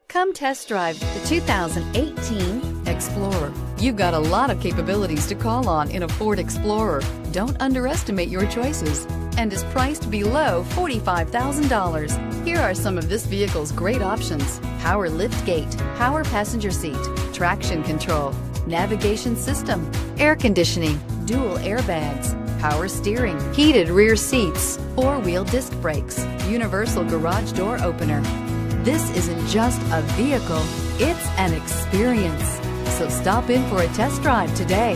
Come test drive the 2018 Explorer. You've got a lot of capabilities to call on in a Ford Explorer. Don't underestimate your choices, and is priced below $45,000. Here are some of this vehicle's great options: power liftgate, power passenger seat, traction control, navigation system, air conditioning, dual airbags, power steering, heated rear seats, four-wheel disc brakes, universal garage door opener. This isn't just a vehicle, it's an experience. So stop in for a test drive today.